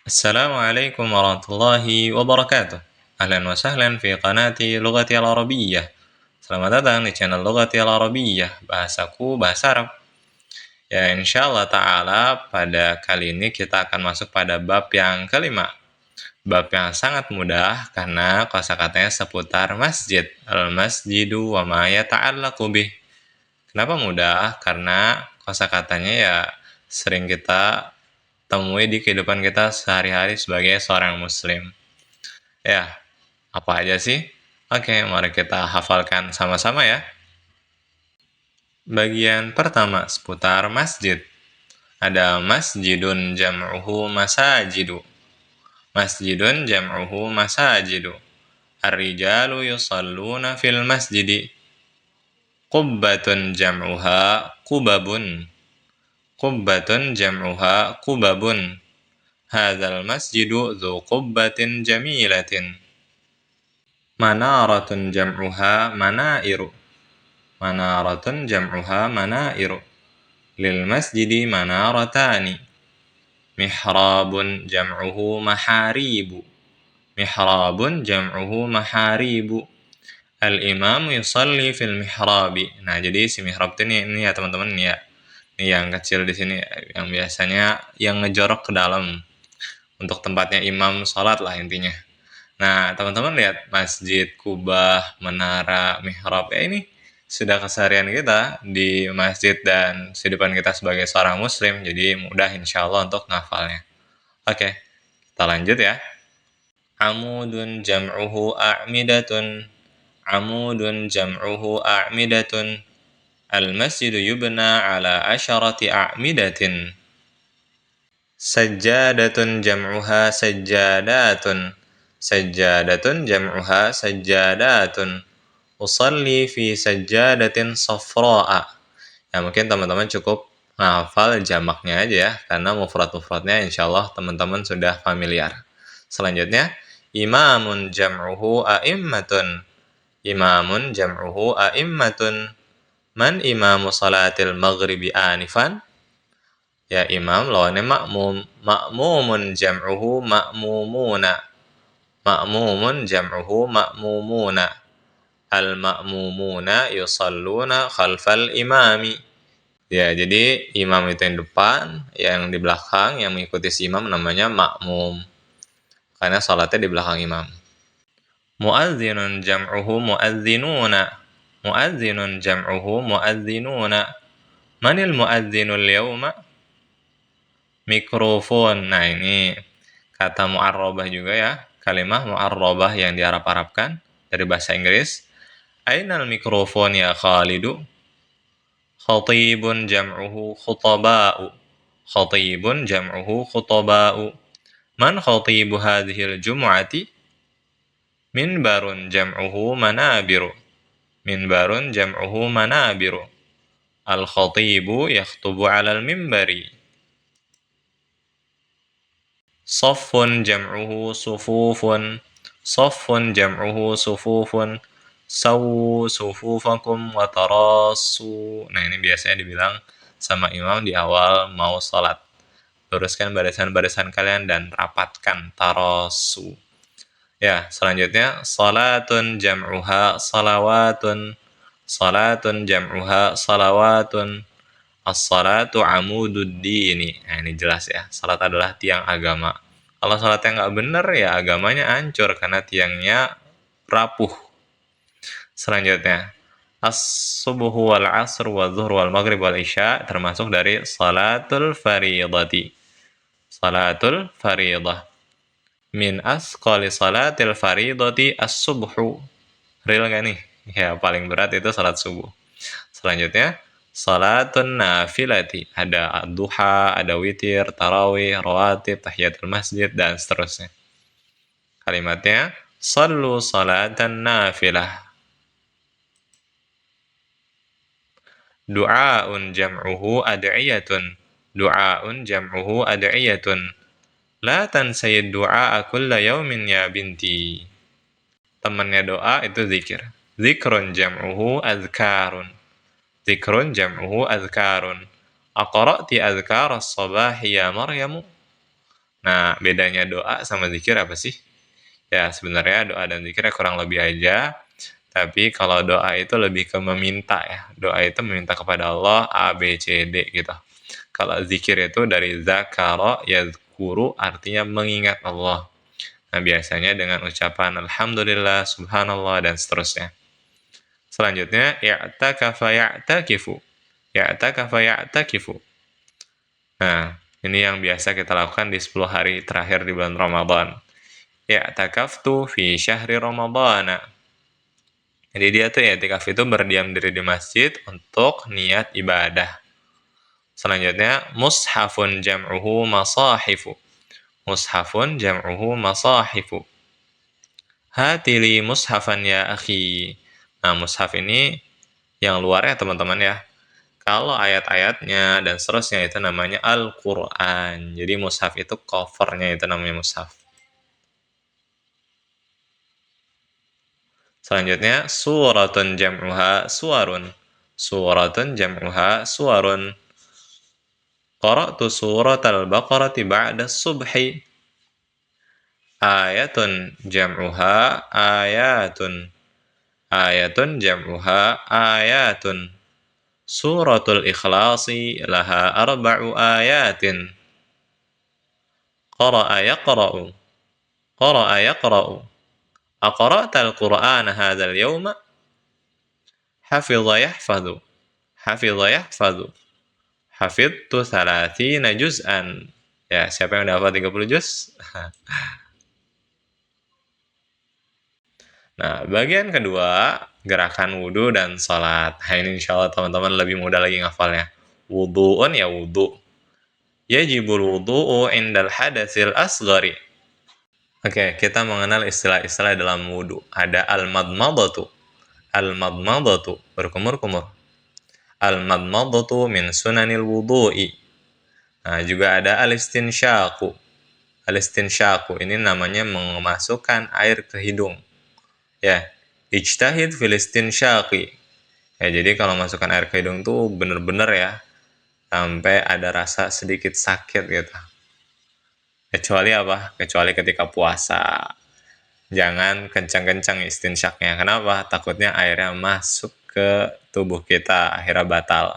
Assalamualaikum warahmatullahi wabarakatuh. Ahlan wa sahlan fi qanati Lughati Al-Arabiyyah. Selamat datang di channel Lughati Al-Arabiyyah, bahasaku bahasa Arab. Ya, insyaallah ta'ala pada kali ini kita akan masuk pada bab yang kelima. Bab yang sangat mudah karena kosakatanya seputar masjid. Al-masjidu wa ma yata'allaqu bih. Kenapa mudah? Karena kosakatanya ya sering kita temui di kehidupan kita sehari-hari sebagai seorang muslim. Ya, apa aja sih? Oke, mari kita hafalkan sama-sama ya. Bagian pertama seputar masjid. Ada masjidun jam'uhu masajidu. Masjidun jam'uhu masajidu. Ar-rijalu yusalluna fil masjidi. Qubbatun jam'uha qubabun. Qubbatun jam'uha qubabun. Hadzal masjidu dzu qubbatin jamilatin. Manaratun jam'uha manairu. Manaratun jam'uha manairu. Lil masjidi manaratani. Mihrabun jam'uhu maharibu. Mihrabun jam'uhu maharibu. Al-imamu yusalli fil mihrabi. Nah, jadi si mihrab ini ya teman-teman ya. Ini yang kecil di sini yang biasanya yang ngejorok ke dalam. Untuk tempatnya imam sholat lah intinya. Nah, teman-teman lihat masjid, kubah, menara, mihrab. Ya ini sudah keseharian kita di masjid dan kehidupan kita sebagai seorang muslim. Jadi mudah insya Allah untuk ngafalnya. Oke, kita lanjut ya. Amudun jam'uhu a'midatun. Amudun jam'uhu a'midatun. Al-masjidu yubna ala asyarati a'midatin. Sajjadatun jam'uha sajjadatun. Sajjadatun jam'uha sajjadatun. Usalli fi sajjadatin safra'a. Ya mungkin teman-teman cukup hafal jamaknya aja ya, karena mufrad-mufradnya insyaallah teman-teman sudah familiar. Selanjutnya, imamun jam'uhu a'immatun. Imamun jam'uhu a'immatun. Man imamu salatil maghribi anifan? Ya imam lawannya makmum. Makmumun jam'uhu makmumuna. Makmumun jam'uhu makmumuna. Al-makmumuna yusalluna khalfal imami. Ya, jadi imam itu yang depan, yang di belakang, yang mengikuti si imam namanya makmum. Karena salatnya di belakang imam. Mu'adzinun jam'uhu mu'adzinuna. Mu'adzinun jam'uhu mu'adzinuna. Manil mu'adzinul yawma? Mikrofon. Nah, ini kata mu'arrobah juga ya. Kalimah mu'arrobah yang diarab-arabkan dari bahasa Inggris. Ainal mikrofon ya Khalidu? Khatibun jam'uhu khutaba'u. Khatibun jam'uhu khutaba'u. Man khatibu hadhil jum'ati? Minbarun jam'uhu manabiru. Minbarun jam'uhu manabiru. Al-khatibu yakhtubu 'alal minbari. Saffun jam'uhu sufufun. Saffun jam'uhu sufufun. Sawu sufufakum wa tarasu. Nah, ini biasanya dibilang sama imam di awal mau sholat. Luruskan barisan-barisan kalian dan rapatkan tarasu. Ya, selanjutnya salatun jam'uha salawatun. Salatun jam'uha salawatun. As-salatu amududdini. Nah, ini jelas ya. Salat adalah tiang agama. Kalau salatnya nggak benar, ya agamanya hancur karena tiangnya rapuh. Selanjutnya, as-subuhu wal asr wal zuhur wal maghrib wal isya termasuk dari salatul faridati. Salatul faridah. Min asqali salatil faridati as-subhu. Real nggak nih? Ya, paling berat itu salat subuh. Selanjutnya, salatun nafilati. Ada duha, ada witir, tarawih, rawatib, tahiyatul masjid, dan seterusnya. Kalimatnya, sallu salatan nafilah. Du'aun jam'uhu ad'iyatun. Du'aun jam'uhu ad'iyatun. La tansayid du'a kulla yaumin ya binti. Temannya doa itu zikir. Zikrun jam'uhu azkarun. Zikrun jam'uhu azkarun. Aqra'ti azkar as-sabahi ya Maryamu? Nah, bedanya doa sama zikir apa sih? Ya, sebenarnya doa dan zikirnya kurang lebih aja, tapi kalau doa itu lebih ke meminta ya. Doa itu meminta kepada Allah A, B, C, D gitu. Kalau zikir itu dari zakara, yazkuru artinya mengingat Allah. Nah, biasanya dengan ucapan Alhamdulillah, Subhanallah, dan seterusnya. Selanjutnya, i'takafa ya'takifu. Ya'takafa ya'takifu. Nah, ini yang biasa kita lakukan di 10 hari terakhir di bulan Ramadan. I'takaftu fi syahri Ramadana. Jadi dia tuh i'tikaf itu berdiam diri di masjid untuk niat ibadah. Selanjutnya, mushafun jam'uhu masahifu. Mushafun jam'uhu masahifu. Hatili mushafan ya akhi. Nah, mushaf ini yang luar ya teman-teman ya. Kalau ayat-ayatnya dan seterusnya itu namanya Al-Quran. Jadi mushaf itu covernya itu namanya mushaf. Selanjutnya, suratun jam'uha suwarun. Suratun jam'uha suwarun. Qara'tu suratal baqarati ba'da subhi. Ayatun jam'uha ayatun. Ayatun jam'uha ayatun. Suratul Ikhlasi laha arba'u ayatin. Qara'a yaqra'u. Qara'a yaqra'u. Aqra'ta al-Qur'ana hadzal yawma? Hafidha yahfadhu. Hafidha yahfadhu. Hafidtu 30 juz'an. Ya, siapa yang udah hafal 30 juz? Nah, bagian kedua, gerakan wudhu dan sholat. Nah, ini insya Allah teman-teman lebih mudah lagi ngafalnya. Wudhu'un ya wudhu. Yajibul wudhu'u indal hadatsil asghari. Oke, kita mengenal istilah-istilah dalam wudhu. Ada al-madmadatu. Al-madmadatu, berkumur-kumur. Al-madmadatu min sunanil wudhu'i. Nah, juga ada al-istinsyaku. Al-istinsyaku, ini namanya memasukkan air ke hidung. Ya, ijtahid fil istinsyaqi. Ya, jadi kalau masukkan air ke hidung tuh bener-bener ya, sampai ada rasa sedikit sakit gitu. Kecuali apa? Kecuali ketika puasa. Jangan kencang-kencang istinsyaknya. Kenapa? Takutnya airnya masuk ke tubuh kita, akhirnya batal.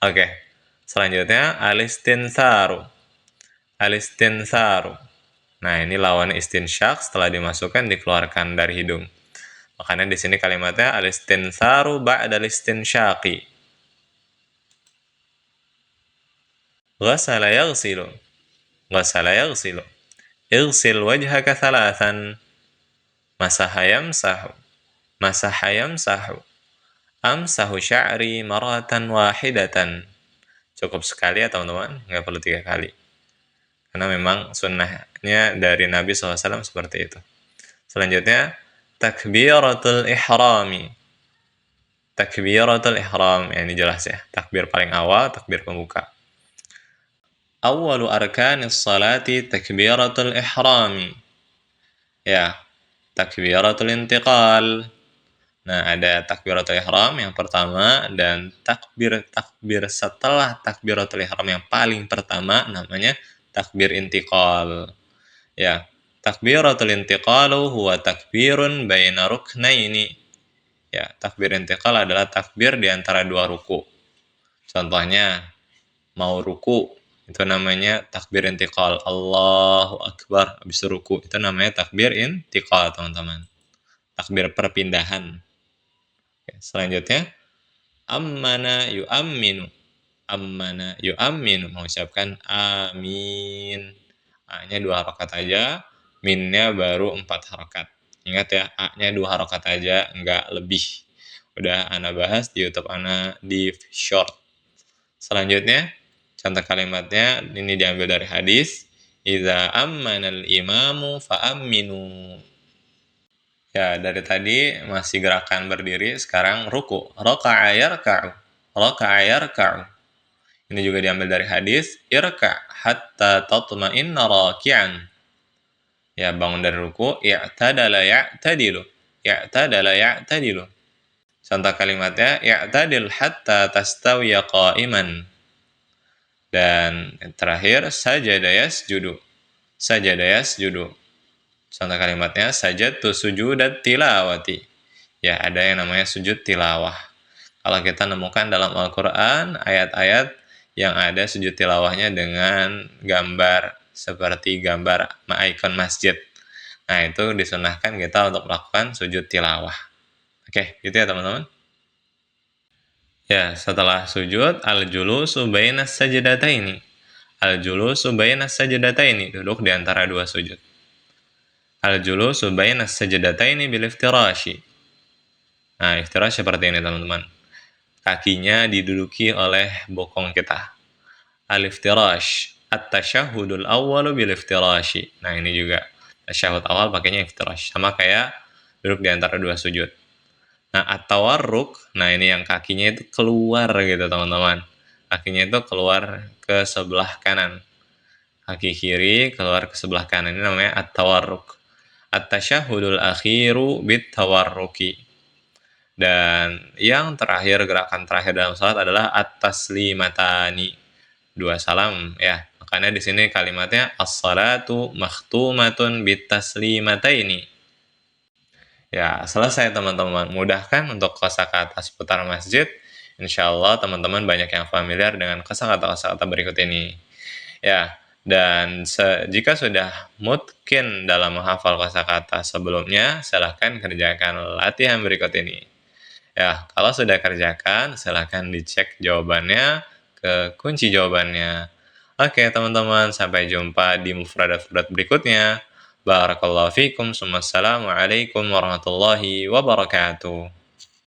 Oke, selanjutnya alistinsaru. Alistinsaru. Nah, ini lawan istinsyak, setelah dimasukkan dikeluarkan dari hidung. Makanya di sini kalimatnya alistinsaru ba'da istinsyaqi. Ghassala yaghsilu. Ghassala yaghsilu. Ighsil wajhaka thalathan. Masaha yamsahu. Masaha yamsahu. Amsahu sya'ri maratan wahidatan. Cukup sekali ya teman-teman, nggak perlu 3 kali. Karena memang sunnahnya dari Nabi SAW seperti itu. Selanjutnya, takbiratul ihrami. Takbiratul ihram, ya, ini jelas ya. Takbir paling awal, takbir pembuka. Awwalu arkanis salati takbiratul ihrami. Ya, takbiratul intiqal. Nah, ada takbiratul ihram yang pertama dan takbir setelah takbiratul ihram yang paling pertama namanya takbir intiqal. Ya, takbiratul intiqalu huwa takbirun baina ruknaini. Ya, takbir intiqal adalah takbir di antara 2 ruku. Contohnya, mau ruku, itu namanya takbir intiqal. Allahu Akbar, habis ruku. Itu namanya takbir intiqal, teman-teman. Takbir perpindahan. Selanjutnya, ammana yu'amminu. Ammana yu'amminu, mengucapkan amin. A-nya 2 harokat aja, minnya baru 4 harokat. Ingat ya, A-nya 2 harokat aja, enggak lebih. Udah Ana bahas di YouTube Ana di short. Selanjutnya, contoh kalimatnya ini diambil dari hadis. Iza ammanal imamu fa'amminu. Ya, dari tadi masih gerakan berdiri, sekarang ruku. Raka'a yarka'u. Raka'a yarka'u. Ini juga diambil dari hadis, irka' hatta tatma'inna raki'an. Ya, bangun dari ruku, i'tadala ya'tadilu. I'tadala ya'tadilu. Contoh kalimatnya, i'tadil hatta tastawiya qa'iman. Dan terakhir, sajada yasjudu. Sajada yasjudu. Contoh kalimatnya sajadtu sujudat tilawati. Ya, ada yang namanya sujud tilawah. Kalau kita nemukan dalam Al-Quran ayat-ayat yang ada sujud tilawahnya dengan gambar seperti gambar ikon masjid. Nah, itu disunahkan kita untuk melakukan sujud tilawah. Oke, gitu ya teman-teman. Ya, setelah sujud, al-julusu bainas sajdataini. Al-julusu bainas sajdataini, duduk di antara dua sujud. Al-julusu bainas sajdataini bil iftirashi. Nah, iftirash seperti ini teman-teman. Kakinya diduduki oleh bokong kita. Al-iftirash. At-tasyahudul awwalu bil iftirashi. Nah, ini juga. Tasyahud awal pakainya iftirash. Sama kayak duduk di antara dua sujud. Nah, at-tawarruk, nah ini yang kakinya itu keluar gitu teman-teman. Kakinya itu keluar ke sebelah kanan. Kaki kiri keluar ke sebelah kanan. Ini namanya at-tawarruk. At-tasyahudul akhiru bit-tawarruki. Dan yang terakhir, gerakan terakhir dalam salat adalah at-taslimatani. Dua salam ya. Makanya di sini kalimatnya as-salatu makhtumatun bit-taslimataini. Ya, selesai teman-teman. Mudahkan untuk kosakata seputar masjid. Insya Allah teman-teman banyak yang familiar dengan kosakata-kosakata berikut ini. Ya, dan jika sudah mungkin dalam menghafal kosakata sebelumnya, silahkan kerjakan latihan berikut ini. Ya, kalau sudah kerjakan, silahkan dicek jawabannya ke kunci jawabannya. Oke teman-teman, sampai jumpa di mufradat-mufradat berikutnya. Barakallahu fikum. Assalamualaikum warahmatullahi wabarakatuh.